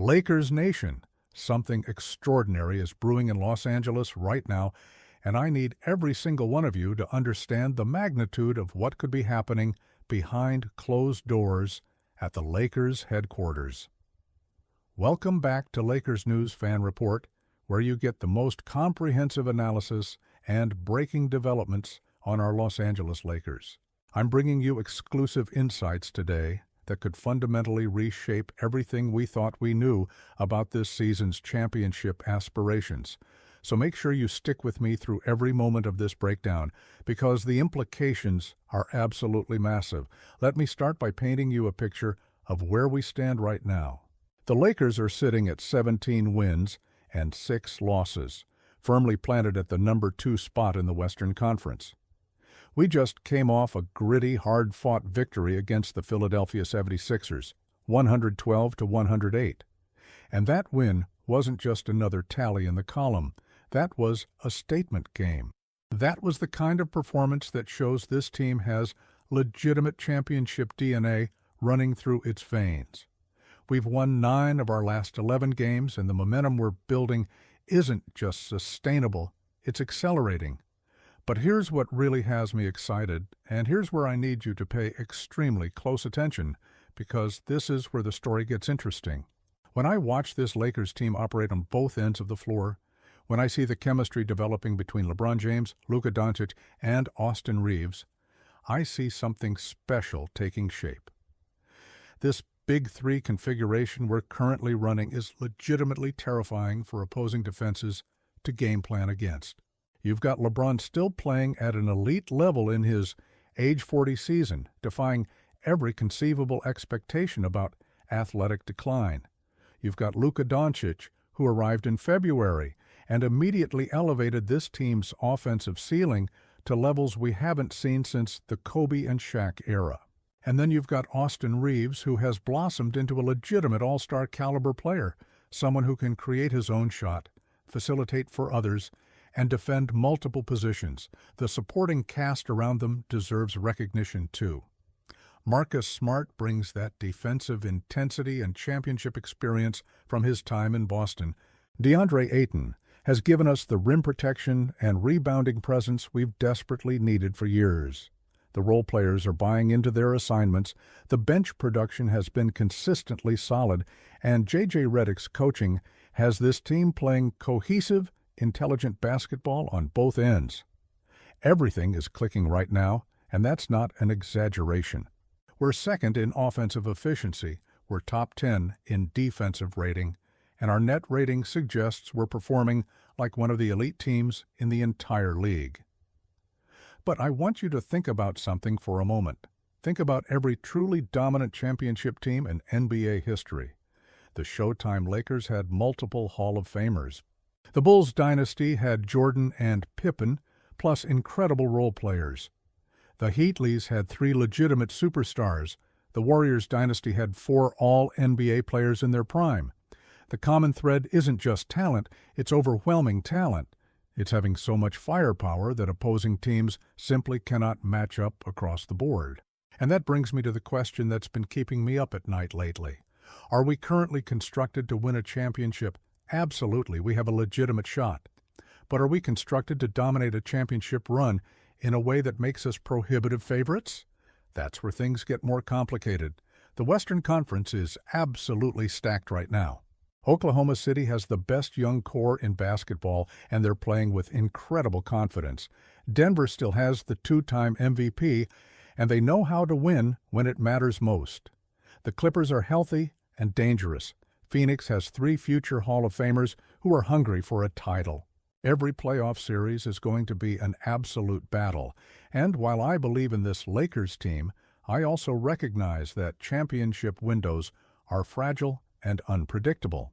Lakers Nation, something extraordinary is brewing in Los Angeles right now, and I need every single one of you to understand the magnitude of what could be happening behind closed doors at the Lakers headquarters. Welcome back to Lakers News Fan Report, where you get the most comprehensive analysis and breaking developments on our Los Angeles Lakers. I'm bringing you exclusive insights today that could fundamentally reshape everything we thought we knew about this season's championship aspirations. So make sure you stick with me through every moment of this breakdown, because the implications are absolutely massive. Let me start by painting you a picture of where we stand right now. The Lakers are sitting at 17 wins and 6 losses, firmly planted at the number 2 spot in the Western Conference. We just came off a gritty, hard-fought victory against the Philadelphia 76ers, 112-108. And that win wasn't just another tally in the column. That was a statement game. That was the kind of performance that shows this team has legitimate championship DNA running through its veins. We've won 9 of our last 11 games, and the momentum we're building isn't just sustainable, it's accelerating. But here's what really has me excited, and here's where I need you to pay extremely close attention, because this is where the story gets interesting. When I watch this Lakers team operate on both ends of the floor, when I see the chemistry developing between LeBron James, Luka Doncic, and Austin Reeves, I see something special taking shape. This Big 3 configuration we're currently running is legitimately terrifying for opposing defenses to game plan against. You've got LeBron still playing at an elite level in his age 40 season, defying every conceivable expectation about athletic decline. You've got Luka Doncic, who arrived in February and immediately elevated this team's offensive ceiling to levels we haven't seen since the Kobe and Shaq era. And then you've got Austin Reeves, who has blossomed into a legitimate all-star caliber player, someone who can create his own shot, facilitate for others, and defend multiple positions. The supporting cast around them deserves recognition too. Marcus Smart brings that defensive intensity and championship experience from his time in Boston. DeAndre Ayton has given us the rim protection and rebounding presence we've desperately needed for years. The role players are buying into their assignments, the bench production has been consistently solid, and J.J. Redick's coaching has this team playing cohesive, intelligent basketball on both ends. Everything is clicking right now, and that's not an exaggeration. We're second in offensive efficiency, we're top 10 in defensive rating, and our net rating suggests we're performing like one of the elite teams in the entire league. But I want you to think about something for a moment. Think about every truly dominant championship team in NBA history. The Showtime Lakers had multiple Hall of Famers. The Bulls dynasty had Jordan and Pippen, plus incredible role players. The Heatleys had 3 legitimate superstars. The Warriors dynasty had 4 all-NBA players in their prime. The common thread isn't just talent, it's overwhelming talent. It's having so much firepower that opposing teams simply cannot match up across the board. And that brings me to the question that's been keeping me up at night lately. Are we currently constructed to win a championship? Absolutely, we have a legitimate shot. But are we constructed to dominate a championship run in a way that makes us prohibitive favorites? That's where things get more complicated. The Western Conference is absolutely stacked right now. Oklahoma City has the best young core in basketball, and they're playing with incredible confidence. Denver still has the 2-time MVP, and they know how to win when it matters most. The Clippers are healthy and dangerous. Phoenix has 3 future Hall of Famers who are hungry for a title. Every playoff series is going to be an absolute battle, and while I believe in this Lakers team, I also recognize that championship windows are fragile and unpredictable.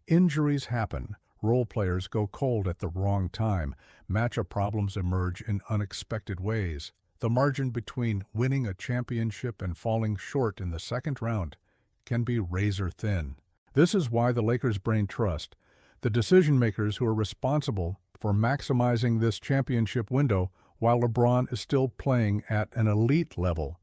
Injuries happen, role players go cold at the wrong time, matchup problems emerge in unexpected ways. The margin between winning a championship and falling short in the second round can be razor thin. This is why the Lakers' brain trust the decision-makers who are responsible for maximizing this championship window while LeBron is still playing at an elite level.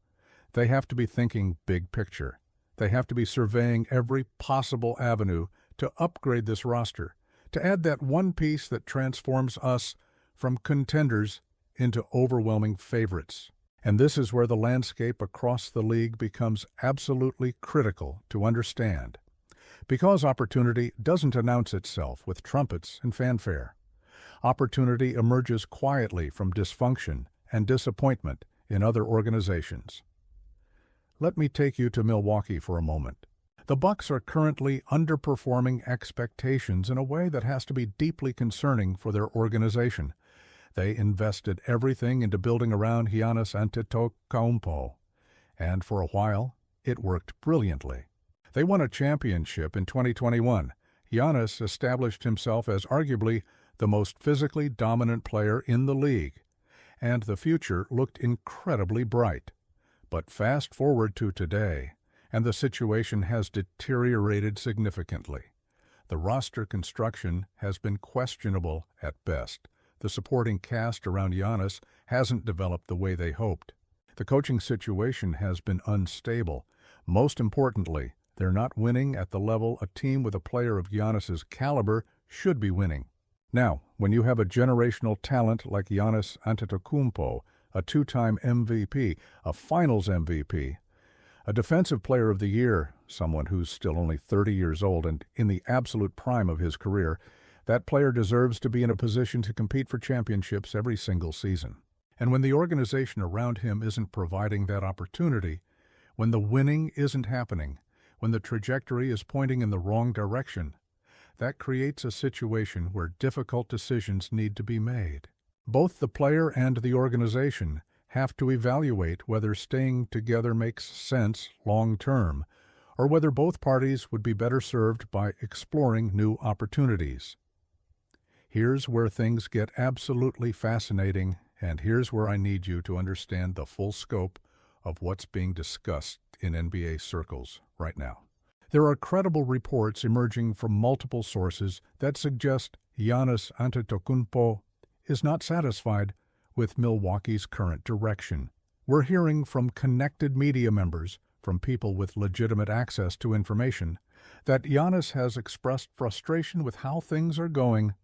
They have to be thinking big picture. They have to be surveying every possible avenue to upgrade this roster, to add that one piece that transforms us from contenders into overwhelming favorites. And this is where the landscape across the league becomes absolutely critical to understand. Because opportunity doesn't announce itself with trumpets and fanfare. Opportunity emerges quietly from dysfunction and disappointment in other organizations. Let me take you to Milwaukee for a moment. The Bucks are currently underperforming expectations in a way that has to be deeply concerning for their organization. They invested everything into building around Giannis Antetokounmpo, and for a while, it worked brilliantly. They won a championship in 2021. Giannis established himself as arguably the most physically dominant player in the league, and the future looked incredibly bright. But fast forward to today, and the situation has deteriorated significantly. The roster construction has been questionable at best. The supporting cast around Giannis hasn't developed the way they hoped. The coaching situation has been unstable. Most importantly, they're not winning at the level a team with a player of Giannis's caliber should be winning. Now, when you have a generational talent like Giannis Antetokounmpo, a two-time MVP, a Finals MVP, a Defensive Player of the Year, someone who's still only 30 years old and in the absolute prime of his career, that player deserves to be in a position to compete for championships every single season. And when the organization around him isn't providing that opportunity, when the winning isn't happening, when the trajectory is pointing in the wrong direction, that creates a situation where difficult decisions need to be made. Both the player and the organization have to evaluate whether staying together makes sense long-term, or whether both parties would be better served by exploring new opportunities. Here's where things get absolutely fascinating, and here's where I need you to understand the full scope of what's being discussed in NBA circles right now. There are credible reports emerging from multiple sources that suggest Giannis Antetokounmpo is not satisfied with Milwaukee's current direction. We're hearing from connected media members, from people with legitimate access to information, that Giannis has expressed frustration with how things are going.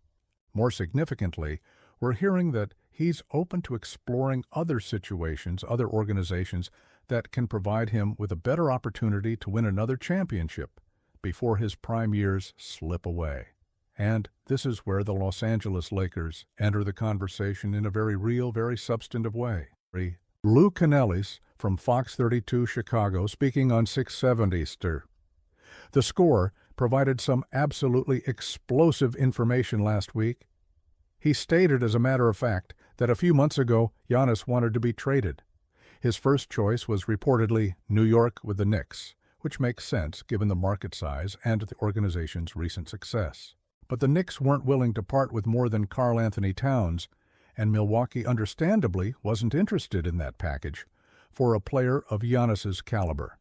More significantly, we're hearing that he's open to exploring other situations, other organizations that can provide him with a better opportunity to win another championship before his prime years slip away. And this is where the Los Angeles Lakers enter the conversation in a very real, very substantive way. Lou Canellis from Fox 32 Chicago, speaking on 670 Ster. The Score provided some absolutely explosive information last week. He stated, as a matter of fact, that a few months ago, Giannis wanted to be traded. His first choice was reportedly New York with the Knicks, which makes sense given the market size and the organization's recent success. But the Knicks weren't willing to part with more than Karl Anthony Towns, and Milwaukee understandably wasn't interested in that package for a player of Giannis's caliber.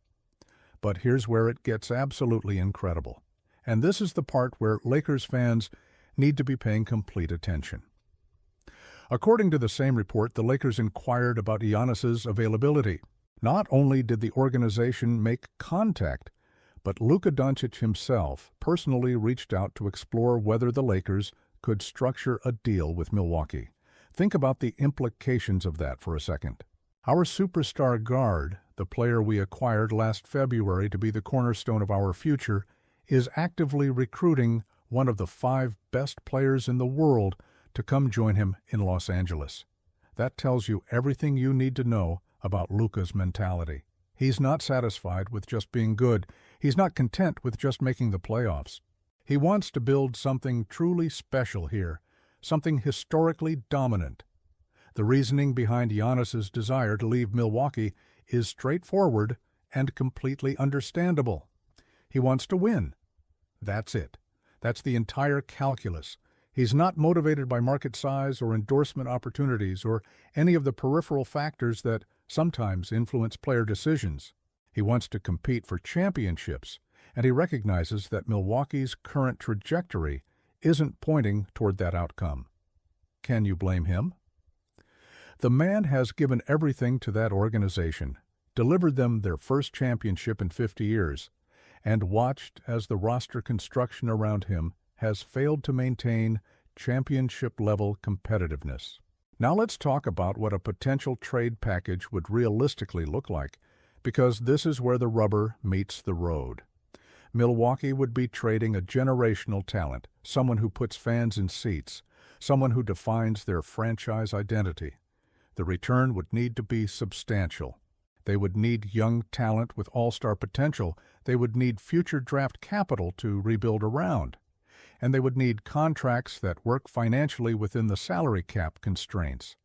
But here's where it gets absolutely incredible. And this is the part where Lakers fans need to be paying complete attention. According to the same report, the Lakers inquired about Giannis's availability. Not only did the organization make contact, but Luka Doncic himself personally reached out to explore whether the Lakers could structure a deal with Milwaukee. Think about the implications of that for a second. Our superstar guard, the player we acquired last February to be the cornerstone of our future, is actively recruiting one of the 5 best players in the world to come join him in Los Angeles. That tells you everything you need to know about Luka's mentality. He's not satisfied with just being good. He's not content with just making the playoffs. He wants to build something truly special here, something historically dominant. The reasoning behind Giannis's desire to leave Milwaukee is straightforward and completely understandable. He wants to win. That's it. That's the entire calculus. He's not motivated by market size or endorsement opportunities or any of the peripheral factors that sometimes influence player decisions. He wants to compete for championships, and he recognizes that Milwaukee's current trajectory isn't pointing toward that outcome. Can you blame him? The man has given everything to that organization, delivered them their first championship in 50 years, and watched as the roster construction around him has failed to maintain championship-level competitiveness. Now let's talk about what a potential trade package would realistically look like, because this is where the rubber meets the road. Milwaukee would be trading a generational talent, someone who puts fans in seats, someone who defines their franchise identity. The return would need to be substantial. They would need young talent with all-star potential. They would need future draft capital to rebuild around. And they would need contracts that work financially within the salary cap constraints.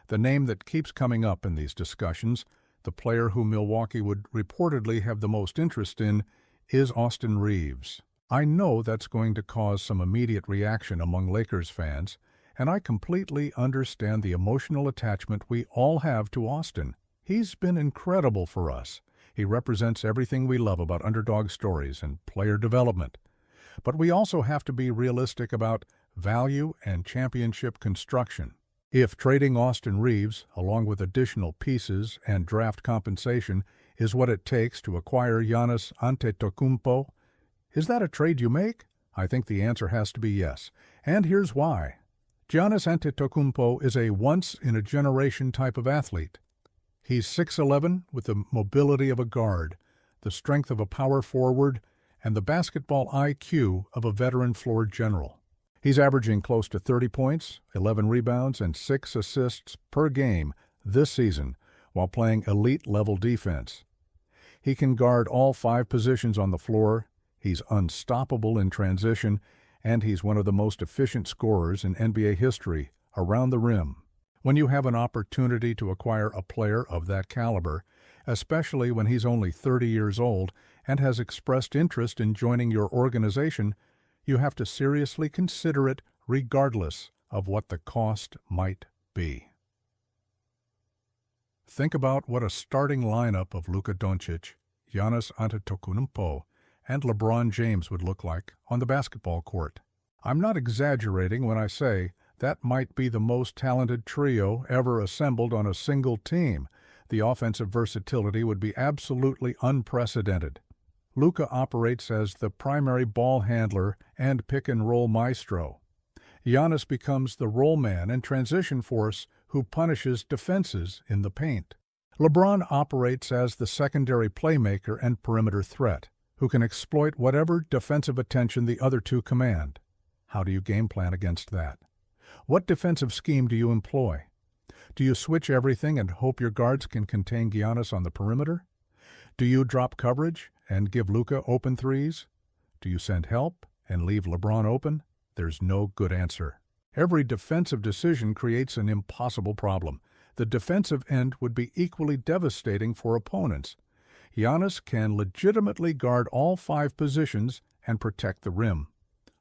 The name that keeps coming up in these discussions, the player who Milwaukee would reportedly have the most interest in, is Austin Reaves. I know that's going to cause some immediate reaction among Lakers fans, and I completely understand the emotional attachment we all have to Austin. He's been incredible for us. He represents everything we love about underdog stories and player development. But we also have to be realistic about value and championship construction. If trading Austin Reaves, along with additional pieces and draft compensation, is what it takes to acquire Giannis Antetokounmpo, is that a trade you make? I think the answer has to be yes, and here's why. Giannis Antetokounmpo is a once-in-a-generation type of athlete. He's 6'11", with the mobility of a guard, the strength of a power forward, and the basketball IQ of a veteran floor general. He's averaging close to 30 points, 11 rebounds, and 6 assists per game this season while playing elite-level defense. He can guard all 5 positions on the floor, he's unstoppable in transition, and he's one of the most efficient scorers in NBA history around the rim. When you have an opportunity to acquire a player of that caliber, especially when he's only 30 years old and has expressed interest in joining your organization, you have to seriously consider it regardless of what the cost might be. Think about what a starting lineup of Luka Doncic, Giannis Antetokounmpo, and LeBron James would look like on the basketball court. I'm not exaggerating when I say that might be the most talented trio ever assembled on a single team. The offensive versatility would be absolutely unprecedented. Luka operates as the primary ball handler and pick-and-roll maestro. Giannis becomes the roll man and transition force who punishes defenses in the paint. LeBron operates as the secondary playmaker and perimeter threat, who can exploit whatever defensive attention the other two command. How do you game plan against that? What defensive scheme do you employ? Do you switch everything and hope your guards can contain Giannis on the perimeter? Do you drop coverage and give Luka open threes? Do you send help and leave LeBron open? There's no good answer. Every defensive decision creates an impossible problem. The defensive end would be equally devastating for opponents. Giannis can legitimately guard all 5 positions and protect the rim.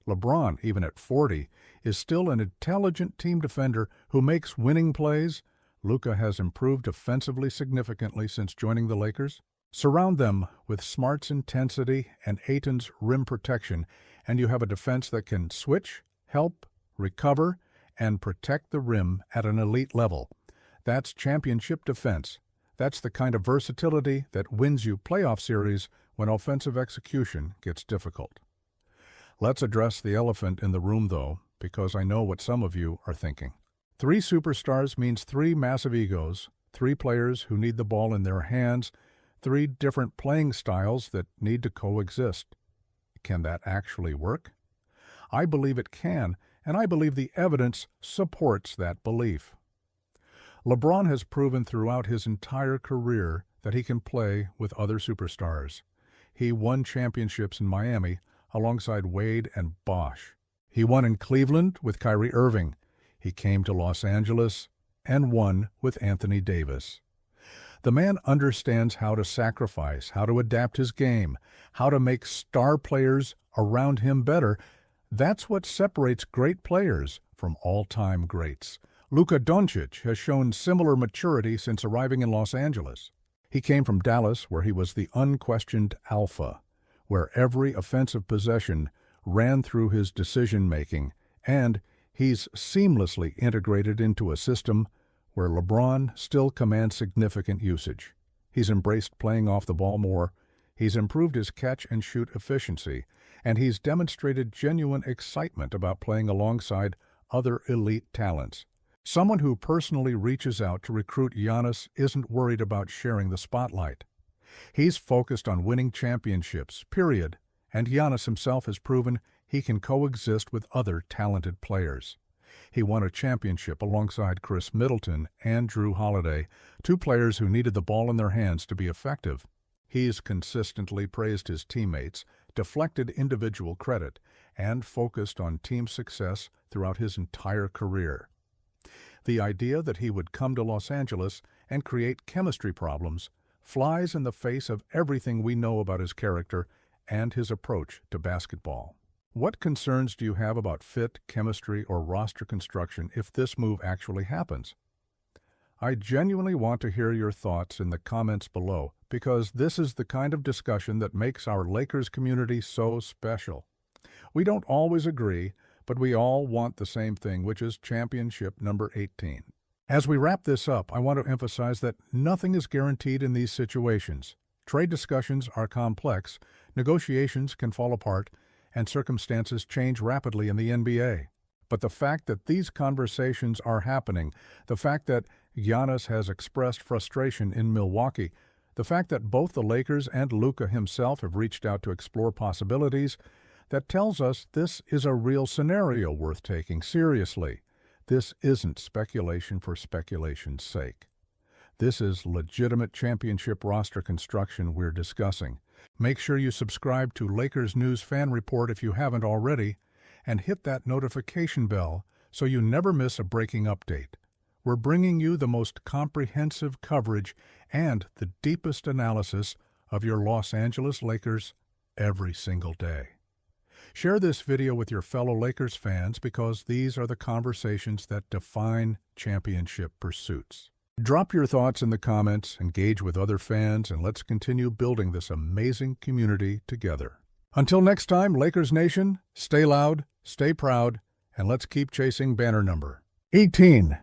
LeBron, even at 40, is still an intelligent team defender who makes winning plays. Luka has improved offensively significantly since joining the Lakers. Surround them with Smart's intensity and Ayton's rim protection, and you have a defense that can switch, help, recover, and protect the rim at an elite level. That's championship defense. That's the kind of versatility that wins you playoff series when offensive execution gets difficult. Let's address the elephant in the room, though, because I know what some of you are thinking. 3 superstars means 3 massive egos, 3 players who need the ball in their hands, 3 different playing styles that need to coexist. Can that actually work? I believe it can, and I believe the evidence supports that belief. LeBron has proven throughout his entire career that he can play with other superstars. He won championships in Miami alongside Wade and Bosh. He won in Cleveland with Kyrie Irving. He came to Los Angeles and won with Anthony Davis. The man understands how to sacrifice, how to adapt his game, how to make star players around him better. That's what separates great players from all-time greats. Luka Doncic has shown similar maturity since arriving in Los Angeles. He came from Dallas, where he was the unquestioned alpha, where every offensive possession ran through his decision-making, and he's seamlessly integrated into a system where LeBron still commands significant usage. He's embraced playing off the ball more, he's improved his catch-and-shoot efficiency, and he's demonstrated genuine excitement about playing alongside other elite talents. Someone who personally reaches out to recruit Giannis isn't worried about sharing the spotlight. He's focused on winning championships, period, and Giannis himself has proven he can coexist with other talented players. He won a championship alongside Chris Middleton and Drew Holiday, two players who needed the ball in their hands to be effective. He's consistently praised his teammates, deflected individual credit, and focused on team success throughout his entire career. The idea that he would come to Los Angeles and create chemistry problems flies in the face of everything we know about his character and his approach to basketball. What concerns do you have about fit, chemistry, or roster construction if this move actually happens? I genuinely want to hear your thoughts in the comments below, because this is the kind of discussion that makes our Lakers community so special. We don't always agree, but we all want the same thing, which is championship number 18. As we wrap this up, I want to emphasize that nothing is guaranteed in these situations. Trade discussions are complex, negotiations can fall apart, and circumstances change rapidly in the NBA. But the fact that these conversations are happening, the fact that Giannis has expressed frustration in Milwaukee, the fact that both the Lakers and Luka himself have reached out to explore possibilities, that tells us this is a real scenario worth taking seriously. This isn't speculation for speculation's sake. This is legitimate championship roster construction we're discussing. Make sure you subscribe to Lakers News Fan Report if you haven't already, and hit that notification bell so you never miss a breaking update. We're bringing you the most comprehensive coverage and the deepest analysis of your Los Angeles Lakers every single day. Share this video with your fellow Lakers fans because these are the conversations that define championship pursuits. Drop your thoughts in the comments, engage with other fans, and let's continue building this amazing community together. Until next time, Lakers Nation, stay loud, stay proud, and let's keep chasing banner number 18.